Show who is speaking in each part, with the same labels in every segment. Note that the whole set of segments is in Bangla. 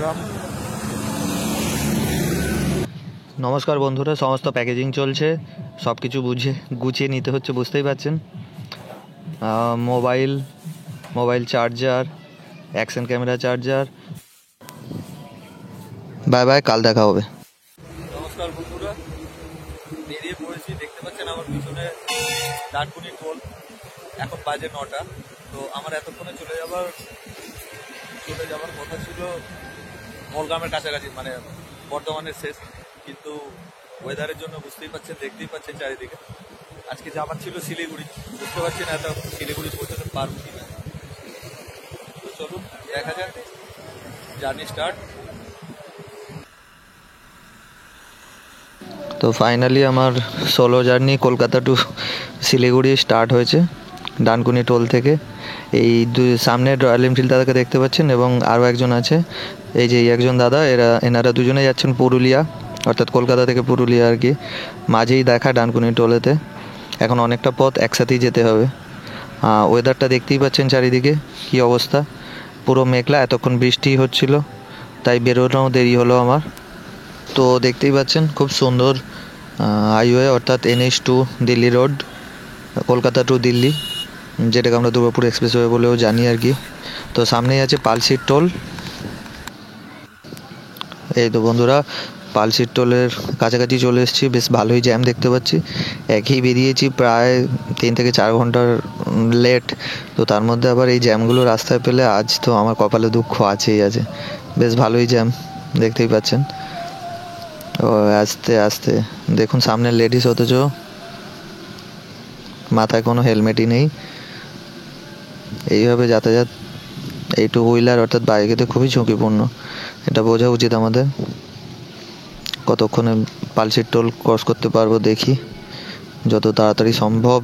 Speaker 1: ঝাড়গ্রাম।
Speaker 2: নমস্কার বন্ধুরা, সমস্ত প্যাকেজিং চলছে, সব কিছু গুছিয়ে নিতে হচ্ছে, বুঝতেই পারছেন। Mobile charger, action camera charger. Bye bye, কাল দেখা হবে।
Speaker 1: নমস্কার বন্ধুরা, বেরিয়ে পড়েছি। দেখতে পাচ্ছেন আমার পিছনে ডানকুনি টোল। এখন বাজে 9টা। তো আমার এতক্ষণে চলে যাবার কথা ছিল মলগ্রামের কাছাকাছি, মানে বর্ধমানের শেষ। কিন্তু ওয়েদারের জন্য দেখতেই পাচ্ছেন চারিদিকে। আজকে যাবার ছিল শিলিগুড়ি। বুঝতে পারছি না এত শিলিগুড়ি পৌঁছতে পারবো কিনা। তো চলুন দেখা যাক, জার্নি স্টার্ট।
Speaker 2: তো ফাইনালি আমার solo journey Kolkata to Siliguri start হয়েছে ডানকুনি টোল থেকে। এই সামনে রয়্যাল এনফিল্ড দাদাকে দেখতে পাচ্ছেন এবং আরও একজন আছে, এই যে একজন দাদা। এনারা দুজনে যাচ্ছেন পুরুলিয়া, অর্থাৎ কলকাতা থেকে পুরুলিয়া আর কি। মাঝেই দেখা ডানকুনি টোলেতে। এখন অনেকটা পথ একসাথেই যেতে হবে। ওয়েদারটা দেখতেই পাচ্ছেন চারিদিকে কী অবস্থা, পুরো মেঘলা। এতক্ষণ বৃষ্টি হচ্ছিল, তাই বেরোনোও দেরি হলো আমার। তো দেখতেই পাচ্ছেন খুব সুন্দর হাইওয়ে, অর্থাৎ NH2 Delhi road, Kolkata to Delhi, যেটাকে আমরা দুর্গাপুর এক্সপ্রেসওয়ে বলেও জানি আর কি। তো সামনেই আছে পালশির টোল। এই তো বন্ধুরা, পালশির টোলের কাছাকাছি চলে এসেছি। বেশ ভালোই জ্যাম দেখতে পাচ্ছি। একই বেরিয়েছি, প্রায় 3 থেকে 4 ঘন্টার লেট। তো তার মধ্যে আবার এই জ্যামগুলো রাস্তায় পেলে আজ তো আমার কপালে দুঃখ আছেই আছে। বেশ ভালোই জ্যাম দেখতেই পাচ্ছেন। ও আস্তে আস্তে দেখুন, সামনে লেডিস, অথচ মাথায় কোনো হেলমেটই নেই। এইভাবে যাতায়াত এই টু হুইলার অর্থাৎ বাইকেতে খুবই ঝুঁকিপূর্ণ, এটা বোঝা উচিত আমাদের। কতক্ষণে পালশির টোল ক্রস করতে পারবো দেখি। যত তাড়াতাড়ি সম্ভব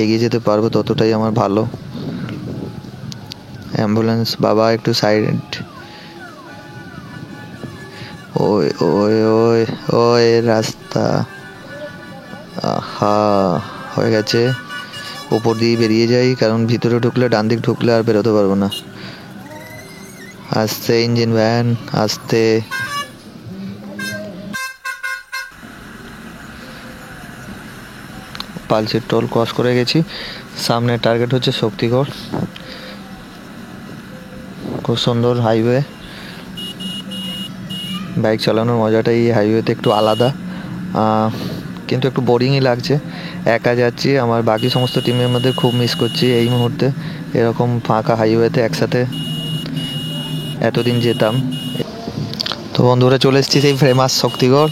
Speaker 2: এগিয়ে যেতে পারবো ততটাই আমার ভালো। অ্যাম্বুলেন্স বাবা, একটু সাইড। ওই ওই ওই ওই রাস্তা, আহা, হয়ে গেছে। উপর দিয়ে বেরিয়ে যাই, কারণ ভিতরে ঢুকলে, ডান দিক ঢুকলে আর বেরোতে পারবো না। আস্তে ইঞ্জিন ভ্যান, আস্তে। পালশির টোল ক্রস করে গেছি। সামনে টার্গেট হচ্ছে শক্তিগড়। খুব সুন্দর হাইওয়ে। বাইক চালানোর মজাটাই এই হাইওয়েতে একটু আলাদা, কিন্তু একটু বোরিংই লাগছে। একা যাচ্ছি, আমার বাকি সমস্ত টিমের মধ্যে খুব মিস করছি এই মুহূর্তে। এরকম ফাঁকা হাইওয়েতে একসাথে এতদিন যেতাম। তো বন্ধুরা, চলে এসেছি সেই ফেমাস শক্তিগড়,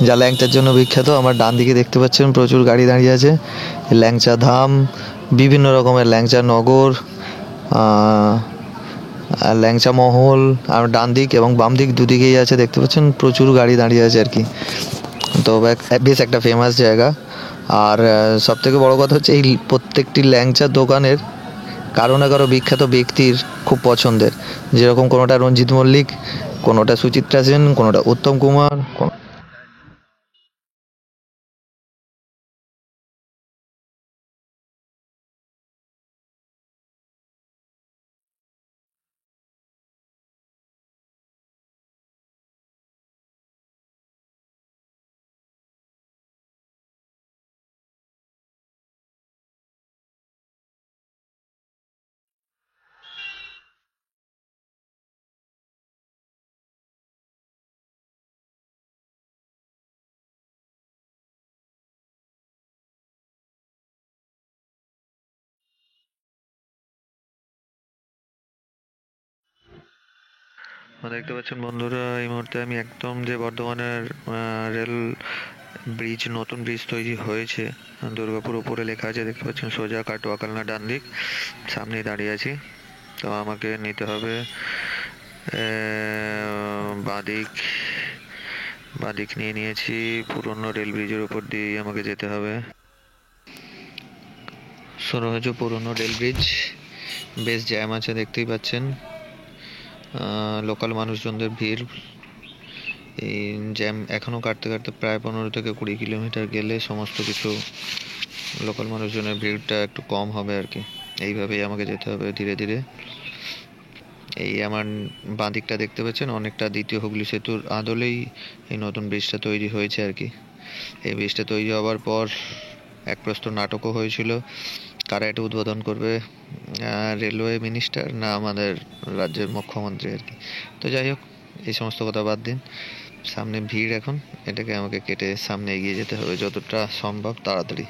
Speaker 2: যা ল্যাংচার জন্য বিখ্যাত। আমার ডান দিকে দেখতে পাচ্ছেন প্রচুর গাড়ি দাঁড়িয়ে আছে। ল্যাংচা ধাম, বিভিন্ন রকমের ল্যাংচা নগর, ল্যাংচা মহল। আর ডান দিক এবং বাম দিক দুদিকেই আছে, দেখতে পাচ্ছেন প্রচুর গাড়ি দাঁড়িয়ে আছে আর কি। তো বেশ একটা ফেমাস জায়গা। আর সবথেকে বড় কথা হচ্ছে, এই প্রত্যেকটি ল্যাংচা দোকানের কারো না কারো বিখ্যাত ব্যক্তির খুব পছন্দের। যেরকম কোনোটা রঞ্জিত মল্লিক, কোনোটা সুচিত্রা সেন, কোনোটা উত্তম কুমার। দেখতে পাচ্ছেন বন্ধুরা, এই মুহূর্তে আমি একদম যে বর্ধমানের রেল ব্রিজ, নতুন ব্রিজ তৈরি হয়েছে দুর্গাপুর, উপরে লেখা আছে দেখতে পাচ্ছেন, সোজা কাটোয়া কালনা ডান দিক, সামনেই দাঁড়িয়ে আছি। তো আমাকে নিতে হবে বাঁদিক নিয়ে নিয়েছি। পুরনো রেল ব্রিজের উপর দিয়েই আমাকে যেতে হবে। শুরু হয়েছে পুরনো রেল ব্রিজ। বেশ জ্যাম আছে দেখতেই পাচ্ছেন, লোকাল মানুষজনদের ভিড়। এই জ্যাম এখনও কাটতে কাটতে প্রায় 15 থেকে 20 কিলোমিটার গেলে সমস্ত কিছু লোকাল মানুষজনের ভিড়টা একটু কম হবে আর কি। এইভাবেই আমাকে যেতে হবে ধীরে ধীরে। এই আমার বাঁ দিকটা দেখতে পাচ্ছেন, অনেকটা দ্বিতীয় হুগলি সেতুর আদলেই এই নতুন ব্রিজটা তৈরি হয়েছে আর কি। এই ব্রিজটা তৈরি হওয়ার পর এক প্রস্তর নাটকও হয়েছিল, কারা এটা উদ্বোধন করবে, রেলওয়ে মিনিস্টার না আমাদের রাজ্যের মুখ্যমন্ত্রী আর কি। তো যাই হোক, এই সমস্ত কথা বাদ দিন। সামনে ভিড় এখন, এটাকে আমাকে কেটে সামনে এগিয়ে যেতে হবে যতটা সম্ভব তাড়াতাড়ি।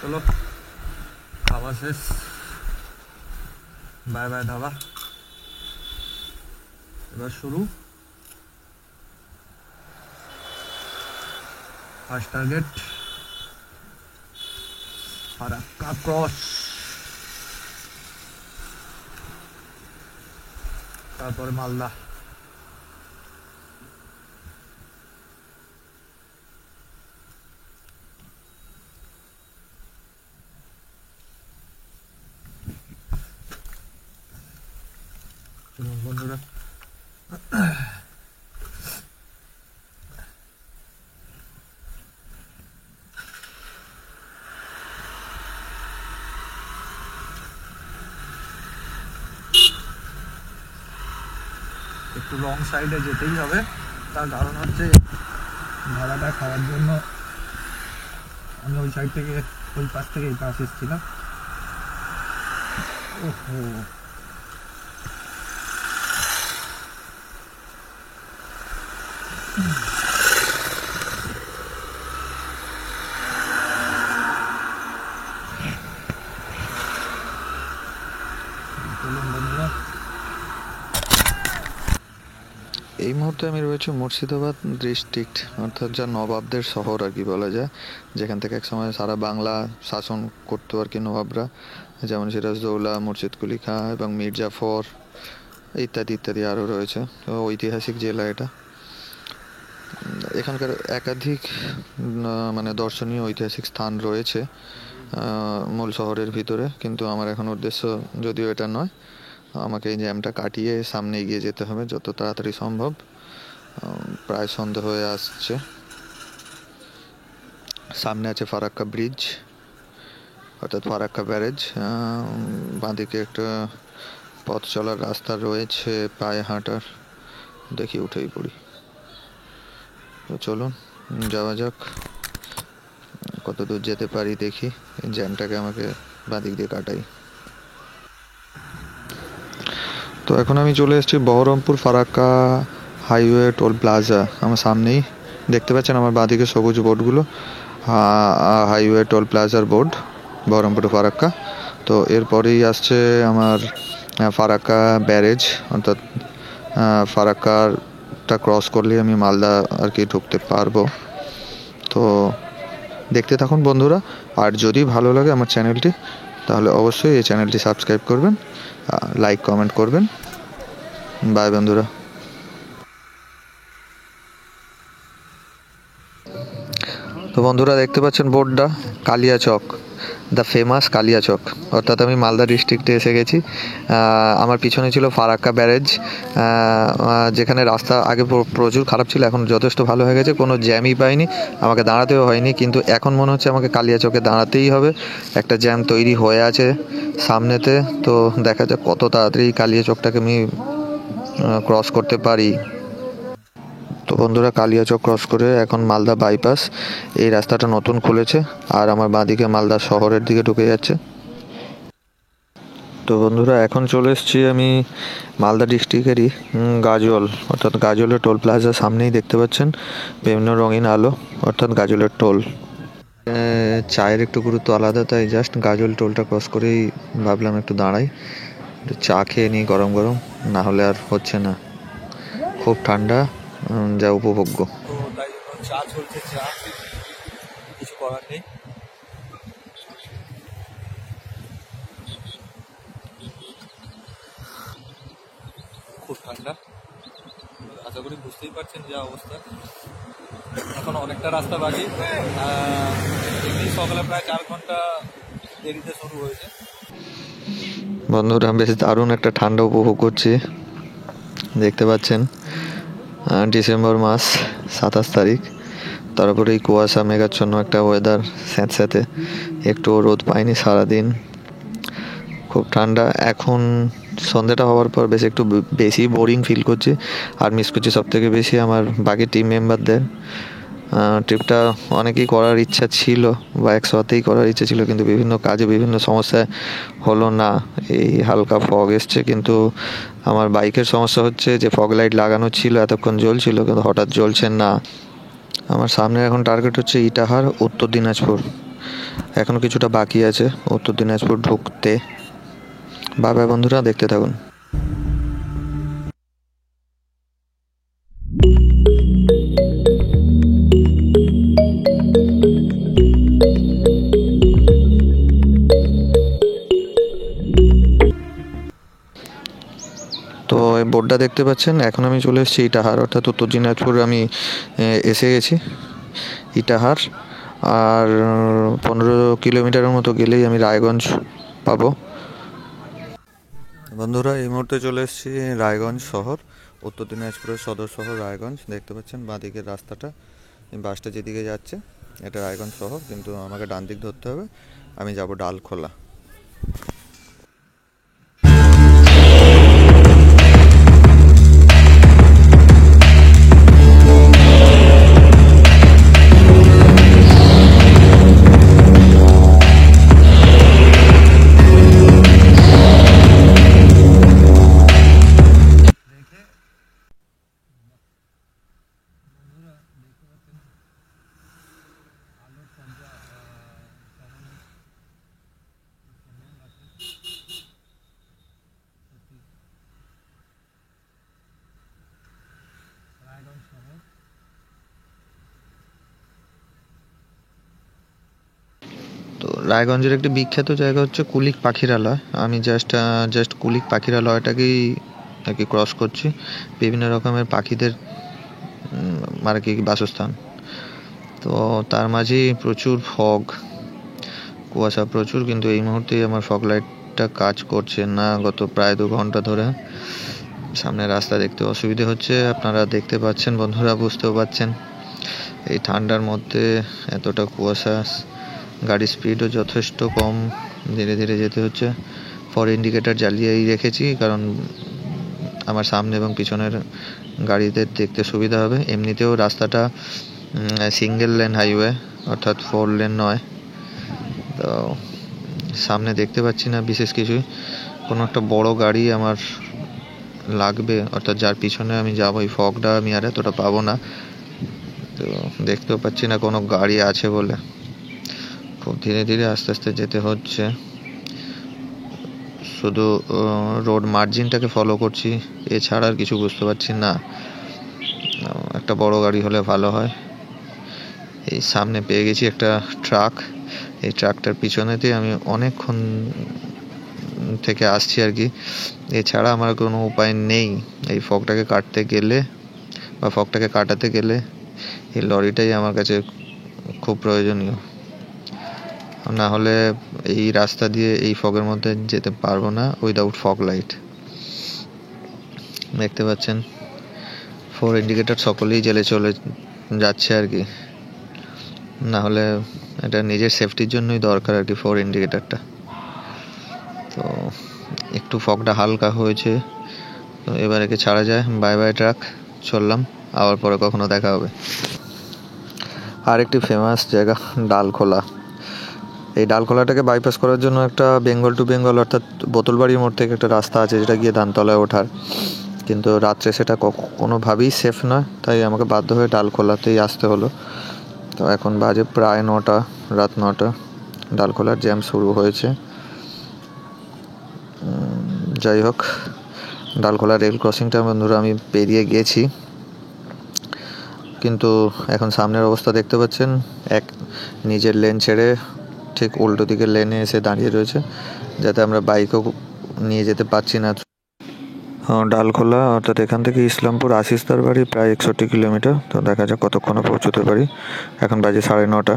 Speaker 1: চলো, খাওয়া শেষ, বাই বাই ধাবা, এবার শুরু। ফার্স্ট টার্গেট ফারাক্কা ক্রস, তারপরে মালদা। বন্ধুরা, একটু লং সাইডে যেতেই হবে, তার কারণ হচ্ছে ভাড়াটা খাওয়ার জন্য আমি ওই সাইড থেকে, ওই পাশ থেকে এই পাশ এসেছিলাম। ওহো, চলুন
Speaker 2: এই মুহূর্তে আমি রয়েছে মুর্শিদাবাদ ডিস্ট্রিক্ট, অর্থাৎ যা নবাবদের শহর আর কি বলা যায়, যেখান থেকে একসময় সারা বাংলা শাসন করতো আর কি নবাবরা, যেমন সিরাজদৌল্লা, মুর্শিদ কুলি খাঁ এবং মীর জাফর ইত্যাদি ইত্যাদি আরও রয়েছে। তো ঐতিহাসিক জেলা এটা। এখানকার একাধিক মানে দর্শনীয় ঐতিহাসিক স্থান রয়েছে মূল শহরের ভিতরে, কিন্তু আমার এখন উদ্দেশ্য যদিও এটা নয়। আমাকে এই জ্যামটা কাটিয়ে সামনে এগিয়ে যেতে হবে যত তাড়াতাড়ি সম্ভব। প্রায় সন্ধে হয়ে আসছে। সামনে আছে ফারাক্কা ব্রিজ, অর্থাৎ ফারাক্কা ব্যারেজ। বাঁদিকে একটা পথ চলার রাস্তা রয়েছে, পায়ে হাঁটার। দেখি উঠেই পড়ি। তো চলুন যাওয়া যাক, কত দূর যেতে পারি দেখি। জ্যামটাকে আমাকে বাঁদিক দিয়ে কাটাই। তো এখন আমি চলে এসেছি Baharampur Farakka highway toll plaza. আমার সামনেই দেখতে পাচ্ছেন আমার বাঁদিকে সবুজ বোর্ডগুলো, হাইওয়ে টোল প্লাজার বোর্ড, বহরমপুর ফারাক্কা। তো এরপরেই আসছে আমার ফারাক্কা ব্যারেজ, অর্থাৎ ফারাক্কাটা ক্রস করলেই আমি মালদা আর কি ঢুকতে পারবো। তো দেখতে থাকুন বন্ধুরা, আর যদি ভালো লাগে আমার চ্যানেলটি, তাহলে অবশ্যই এই চ্যানেলটি সাবস্ক্রাইব করবেন, লাইক কমেন্ট করবেন। বাই বন্ধুরা। তো বন্ধুরা দেখতে পাচ্ছেন বোর্ডটা, কালিয়াচক, দ্য ফেমাস কালিয়াচক, অর্থাৎ আমি মালদা ডিস্ট্রিক্টে এসে গেছি। আমার পিছনে ছিল ফারাক্কা ব্যারেজ, যেখানে রাস্তা আগে প্রচুর খারাপ ছিল, এখন যথেষ্ট ভালো হয়ে গেছে, কোনো জ্যামই পাইনি, আমাকে দাঁড়াতেও হয়নি। কিন্তু এখন মনে হচ্ছে আমাকে কালিয়াচকে দাঁড়াতেই হবে, একটা জ্যাম তৈরি হয়ে আছে সামনেতে। তো দেখা যাক কত তাড়াতাড়ি কালিয়াচকটাকে আমি ক্রস করতে পারি। তো বন্ধুরা কালিয়াচক ক্রস করে এখন মালদা বাইপাস, এই রাস্তাটা নতুন খুলেছে, আর আমার বাঁদিকে মালদা শহরের দিকে ঢুকে যাচ্ছে। তো বন্ধুরা এখন চলে এসেছি আমি মালদা ডিস্ট্রিক্টেরই গাজল, অর্থাৎ গাজলের টোল প্লাজার সামনেই দেখতে পাচ্ছেন বিভিন্ন রঙিন আলো, অর্থাৎ গাজলের টোল। চায়ের একটু গুরুত্ব আলাদা, তাই জাস্ট গাজল টোলটা ক্রস করেই ভাবলাম একটু দাঁড়াই, একটু চা খেয়ে নিই গরম গরম, না হলে আর হচ্ছে না, খুব ঠান্ডা, যা উপভোগ্য।
Speaker 1: তো তাই জন্য চা চলছে, চা কিছু করার নেই। খুব ঠান্ডা, আশা করি বুঝতেই পারছেন যা অবস্থা। এখন অনেকটা রাস্তা বাকি, এমনি সকালে প্রায় 4 ঘন্টা দেরিতে শুরু হয়েছে।
Speaker 2: বন্ধুরা বেশ দারুণ একটা ঠান্ডা উপভোগ করছি, দেখতে পাচ্ছেন ডিসেম্বর মাস 27 তারিখ, তারপরে এই কুয়াশা মেঘাচ্ছন্ন একটা ওয়েদার, স্যাঁতস্যাঁতে, একটু রোদ পাইনি সারাদিন, খুব ঠান্ডা। এখন সন্ধ্যাটা হওয়ার পর বেশ একটু বেশি বোরিং ফিল করছি, আর মিস করছি সব থেকে বেশি আমার বাকি টিম মেম্বারদের। ট্রিপটা অনেকেই করার ইচ্ছা ছিল, বা একসাথেই করার ইচ্ছা ছিল, কিন্তু বিভিন্ন কাজে বিভিন্ন সমস্যায় হলো না। এই হালকা ফগ এসছে, কিন্তু আমার বাইকের সমস্যা হচ্ছে যে ফগ লাইট লাগানো ছিল, এতক্ষণ জ্বলছিল, কিন্তু হঠাৎ জ্বলছে না। আমার সামনে এখন টার্গেট হচ্ছে ইটাহার, উত্তর দিনাজপুর। এখনও কিছুটা বাকি আছে উত্তর দিনাজপুর ঢুকতে। বাই বন্ধুরা, দেখতে থাকুন। তো এই বোর্ডটা দেখতে পাচ্ছেন, এখন আমি চলে এসেছি ইটাহার, অর্থাৎ উত্তর দিনাজপুর আমি এসে গেছি ইটাহার। আর 15 কিলোমিটারের মতো গেলেই আমি রায়গঞ্জ পাবো। বন্ধুরা এই মুহূর্তে চলে এসেছি রায়গঞ্জ শহর, উত্তর দিনাজপুরের সদর শহর রায়গঞ্জ। দেখতে পাচ্ছেন বাঁদিকের রাস্তাটা, বাসটা যেদিকে যাচ্ছে এটা রায়গঞ্জ শহর, কিন্তু আমাকে ডান দিক ধরতে হবে, আমি যাব ডালখোলা। রায়গঞ্জের একটি বিখ্যাত জায়গা হচ্ছে কুলিক পাখিরালয়। আমি জাস্ট কুলিক পাখিরালয়টাকেই আর কি ক্রস করছি। বিভিন্ন রকমের পাখিদের আর কি বাসস্থান। তো তার মাঝেই প্রচুর ফগ, কুয়াশা প্রচুর, কিন্তু এই মুহূর্তে আমার ফগ লাইটটা কাজ করছে না গত প্রায় 2 ঘন্টা ধরে। সামনে রাস্তা দেখতে অসুবিধে হচ্ছে, আপনারা দেখতে পাচ্ছেন বন্ধুরা, বুঝতেও পাচ্ছেন। এই ঠান্ডার মধ্যে এতটা কুয়াশা, গাড়ির স্পিডও যথেষ্ট কম, ধীরে ধীরে যেতে হচ্ছে। ফর ইন্ডিকেটার জ্বালিয়েই রেখেছি, কারণ আমার সামনে এবং পিছনের গাড়িদের দেখতে সুবিধা হবে। এমনিতেও রাস্তাটা সিঙ্গেল লেন হাইওয়ে, অর্থাৎ 4 লেন নয়। তো সামনে দেখতে পাচ্ছি না বিশেষ কিছুই। কোনো একটা বড় গাড়ি আমার লাগবে, অর্থাৎ যার পিছনে আমি যাবো, এই ফগটা আমি আর এতটা পাবো না। তো দেখতেও পাচ্ছি না কোনো গাড়ি আছে বলে, খুব ধীরে ধীরে আস্তে আস্তে যেতে হচ্ছে। শুধু রোড মার্জিনটাকে ফলো করছি, এছাড়া আর কিছু বুঝতে পারছি না। একটা বড় গাড়ি হলে ভালো হয়। এই সামনে পেয়ে গেছি একটা ট্রাক। এই ট্রাকটার পিছনেতে আমি অনেকক্ষণ থেকে আসছি আর কি। এছাড়া আমার কোনো উপায় নেই এই ফগটাকে কাটতে গেলে, বা ফগটাকে কাটাতে গেলে এই লরিটাই আমার কাছে খুব প্রয়োজনীয়। না হলে এই রাস্তা দিয়ে এই ফগের মধ্যে যেতে পারবো না উইদাউট ফগ লাইট। দেখতে পাচ্ছেন 4 ইন্ডিকেটর সকলেই জেলে চলে যাচ্ছে আর কি। না হলে এটা নিজের সেফটির জন্যই দরকার আর কি 4 ইন্ডিকেটরটা। তো একটু ফগটা হালকা হয়েছে, তো এবার একে ছাড়া যায়। বাই বাই ট্রাক, চললাম, আবার পরে কখনো দেখা হবে। আর একটি ফেমাস জায়গা ডালখোলা। এই ডালখোলাটাকে বাইপাস করার জন্য একটা বেঙ্গল টু বেঙ্গল, অর্থাৎ বোতলবাড়ির মোড় থেকে একটা রাস্তা আছে যেটা গিয়ে ধানতলায় ওঠার, কিন্তু রাত্রে সেটা কোনোভাবেই সেফ নয়, তাই আমাকে বাধ্য হয়ে ডালখোলাতেই আসতে হলো। তো এখন বাজে প্রায় 9টা, রাত 9টা। ডালখোলার জ্যাম শুরু হয়েছে। যাই হোক, ডালখোলা রেল ক্রসিংটা বন্ধুরা আমি পেরিয়ে গেছি, কিন্তু এখন সামনের অবস্থা দেখতে পাচ্ছেন। নিজের লেন ছেড়ে ঠিক উল্টো দিকের লেনে এসে দাঁড়িয়ে রয়েছে, যাতে আমরা বাইকও নিয়ে যেতে পারছি না। ডালখোলা অর্থাৎ এখান থেকে ইসলামপুর আশিসদার বাড়ি প্রায় 61 কিলোমিটার। তো দেখা যাক কতক্ষণে পৌঁছতে পারি। এখন বাজে 9:30,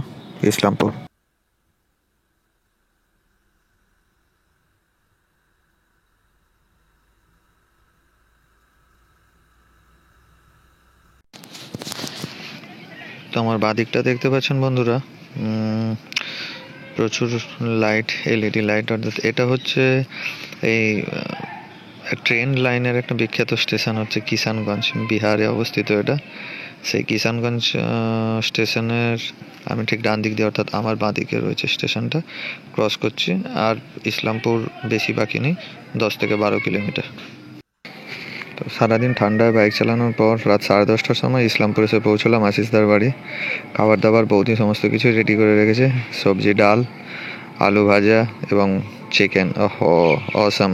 Speaker 2: ইসলামপুর। তো আমার বাদিকটা দেখতে পাচ্ছেন বন্ধুরা, প্রচুর লাইট, এলইডি লাইট। অর্থাৎ এটা হচ্ছে এই ট্রেন লাইনের একটা বিখ্যাত স্টেশন হচ্ছে কিষানগঞ্জ, বিহারে অবস্থিত এটা। সেই কিষানগঞ্জ স্টেশনের আমি ঠিক ডান দিক দিয়ে, অর্থাৎ আমার বাঁ দিকে রয়েছে স্টেশনটা, ক্রস করছি। আর ইসলামপুর বেশি বাকি নেই, 10 থেকে 12 কিলোমিটার। তো সারাদিন ঠান্ডায় বাইক চালানোর পর রাত 10:30টার সময় ইসলামপুর এসে পৌঁছলাম আশিসদার বাড়ি। খাবার দাবার বৌদি সমস্ত কিছু রেডি করে রেখেছে, সবজি, ডাল, আলু ভাজা এবং চিকেন। ওহো, অসাম।